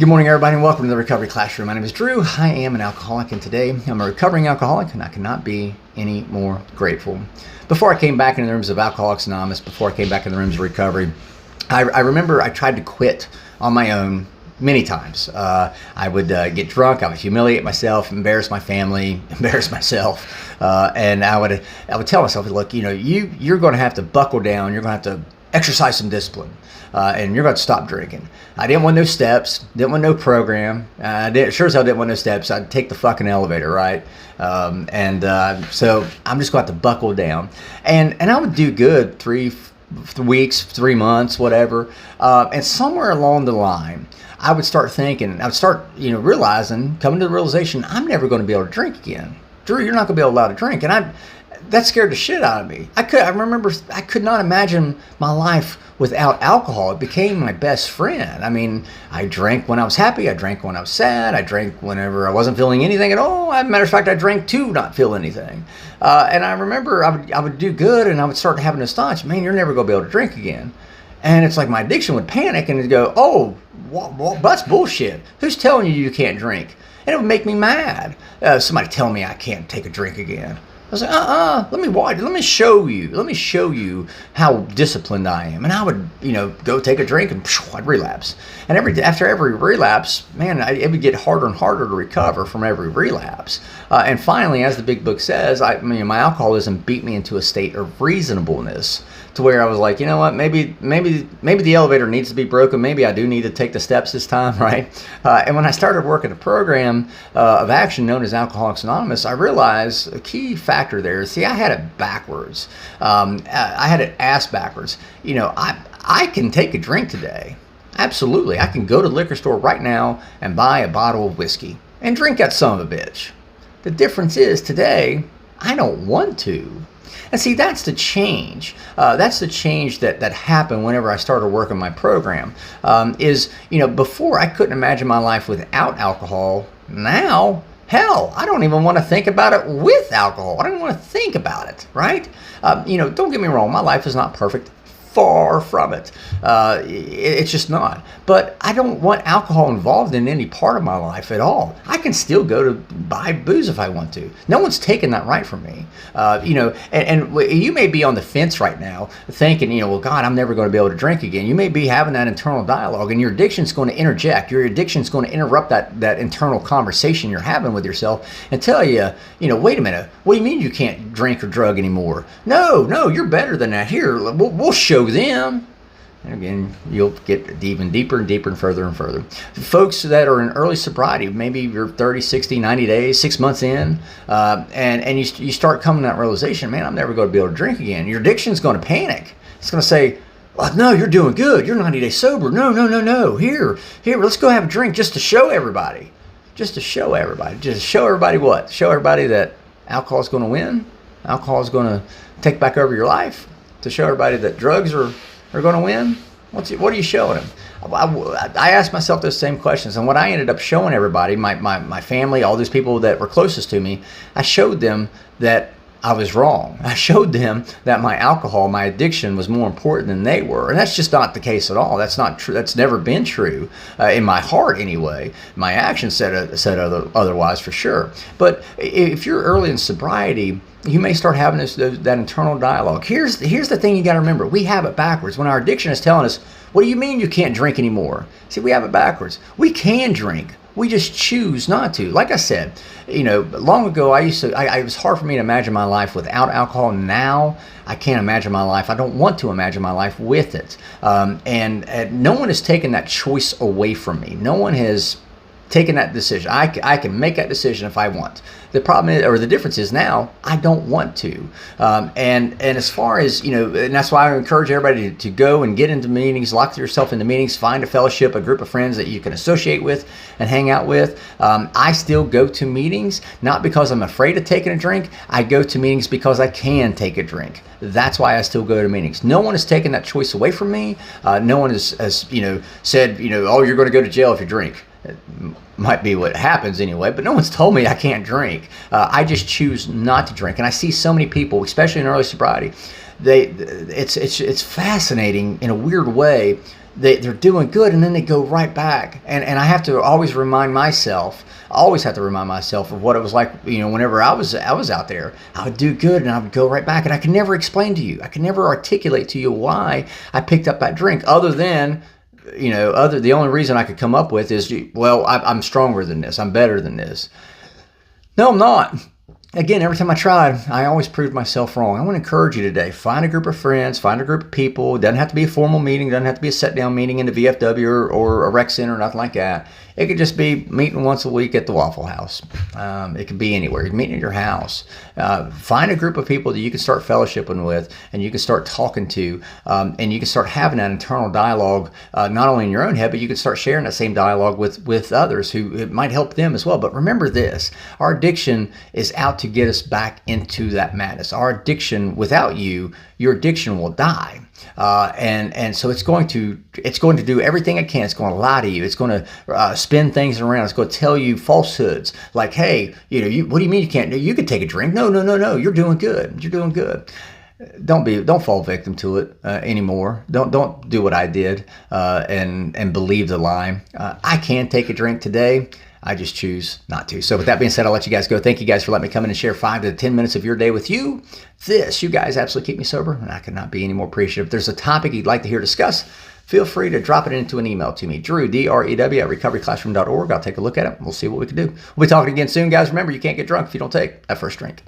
Good morning, everybody, and welcome to the Recovery Classroom. My name is Drew. I am an alcoholic, and today I'm a recovering alcoholic, and I cannot be any more grateful. Before I came back into the rooms of Alcoholics Anonymous, before I came back in the rooms of recovery, I remember I tried to quit on my own many times. I would get drunk, I would humiliate myself, embarrass my family, embarrass myself, and I would tell myself, look, you're going to have to buckle down, you're going to have to exercise some discipline, and you're going to stop drinking. I didn't want no steps, didn't want no program. Sure as hell didn't want no steps. I'd take the fucking elevator, right? So I'm just going to have to buckle down. And I would do good 3 weeks, 3 months, whatever. And somewhere along the line, I would start thinking, I would start, realizing, coming to the realization, I'm never going to be able to drink again. Drew, you're not going to be able to drink. And that scared the shit out of me. I remember I could not imagine my life without alcohol. It became my best friend. I mean, I drank when I was happy. I drank when I was sad. I drank whenever I wasn't feeling anything at all. As a matter of fact, I drank to not feel anything. And I remember I would do good, and I would start having this thought, man, you're never going to be able to drink again. And it's like my addiction would panic and it'd go, oh, that's bullshit. Who's telling you can't drink? And it would make me mad. Somebody tell me I can't take a drink again. I was like, let me watch. Let me show you how disciplined I am. And I would, go take a drink and I'd relapse. And after every relapse, man, it would get harder and harder to recover from every relapse. And finally, as the big book says, my alcoholism beat me into a state of reasonableness, to where I was like, you know what, maybe the elevator needs to be broken. Maybe I do need to take the steps this time, right? And when I started working a program of action known as Alcoholics Anonymous, I realized a key factor there is, I had it backwards. I had it ass backwards. I can take a drink today. Absolutely. I can go to the liquor store right now and buy a bottle of whiskey and drink that son of a bitch. The difference is today, I don't want to. And see, that's the change. That's the change that happened whenever I started working my program. Before I couldn't imagine my life without alcohol. Now, hell, I don't even want to think about it with alcohol. I don't even want to think about it, right? Don't get me wrong. My life is not perfect. Far from it. It's just not. But I don't want alcohol involved in any part of my life at all. I can still go to buy booze if I want to. No one's taking that right from me. And you may be on the fence right now thinking, well, God, I'm never going to be able to drink again. You may be having that internal dialogue, and your addiction's going to interject. Your addiction's going to interrupt that internal conversation you're having with yourself and tell you, wait a minute, what do you mean you can't drink or drug anymore? No, you're better than that. Here, we'll show them. And again, you'll get even deeper and deeper and further. Folks that are in early sobriety, maybe you're 30, 60, 90 days, 6 months in, and you start coming to that realization, man, I'm never going to be able to drink again. Your addiction's going to panic. It's going to say, oh, no, you're doing good. You're 90 days sober. No. Here, let's go have a drink just to show everybody. Just to show everybody what? Show everybody that alcohol is going to win. Alcohol is going to take back over your life. To show everybody that drugs are going to win? What are you showing them? I asked myself those same questions, and what I ended up showing everybody, my family, all these people that were closest to me, I showed them that I was wrong. I showed them that my alcohol, my addiction was more important than they were. And that's just not the case at all. That's not true. That's never been true in my heart anyway. My actions said otherwise for sure. But if you're early in sobriety, you may start having that internal dialogue. Here's the thing you got to remember. We have it backwards. When our addiction is telling us, what do you mean you can't drink anymore? See, we have it backwards. We can drink. We just choose not to. Like I said, long ago, it was hard for me to imagine my life without alcohol. Now, I can't imagine my life. I don't want to imagine my life with it. And no one has taken that choice away from me. No one has taken that decision. I can make that decision if I want. The problem is, or the difference is now, I don't want to. And as far as, and that's why I encourage everybody to go and get into meetings, lock yourself into meetings, find a fellowship, a group of friends that you can associate with and hang out with. I still go to meetings, not because I'm afraid of taking a drink. I go to meetings because I can take a drink. That's why I still go to meetings. No one has taken that choice away from me. No one has said, oh, you're going to go to jail if you drink. It might be what happens anyway, but no one's told me I can't drink. I just choose not to drink. And I see so many people, especially in early sobriety, it's fascinating in a weird way they're doing good, and then they go right back. And I have to always remind myself. I always have to remind myself of what it was like, whenever I was out there. I would do good and I would go right back, and I can never explain to you. I can never articulate to you why I picked up that drink, other than, the only reason I could come up with is, well, I'm stronger than this. I'm better than this. No, I'm not. Again, every time I tried, I always proved myself wrong. I want to encourage you today. Find a group of friends, find a group of people. It doesn't have to be a formal meeting. It doesn't have to be a sit-down meeting in the VFW or a rec center or nothing like that. It could just be meeting once a week at the Waffle House. It could be anywhere. You meeting at your house. Find a group of people that you can start fellowshipping with, and you can start talking to, and you can start having that internal dialogue, not only in your own head, but you can start sharing that same dialogue with others who it might help them as well. But remember this, our addiction is out to get us back into that madness. Our addiction, without you, your addiction will die. And so it's going to do everything it can. It's going to lie to you. It's going to spin things around. It's going to tell you falsehoods like, hey, what do you mean you can't? You could take a drink. No. You're doing good. You're doing good. Don't fall victim to it anymore. Don't do what I did and believe the lie. I can take a drink today. I just choose not to. So with that being said, I'll let you guys go. Thank you guys for letting me come in and share 5 to 10 minutes of your day with you. You guys absolutely keep me sober, and I could not be any more appreciative. If there's a topic you'd like to hear discussed, feel free to drop it into an email to me, Drew, D-R-E-W, at recoveryclassroom.org. I'll take a look at it. We'll see what we can do. We'll be talking again soon, guys. Remember, you can't get drunk if you don't take that first drink.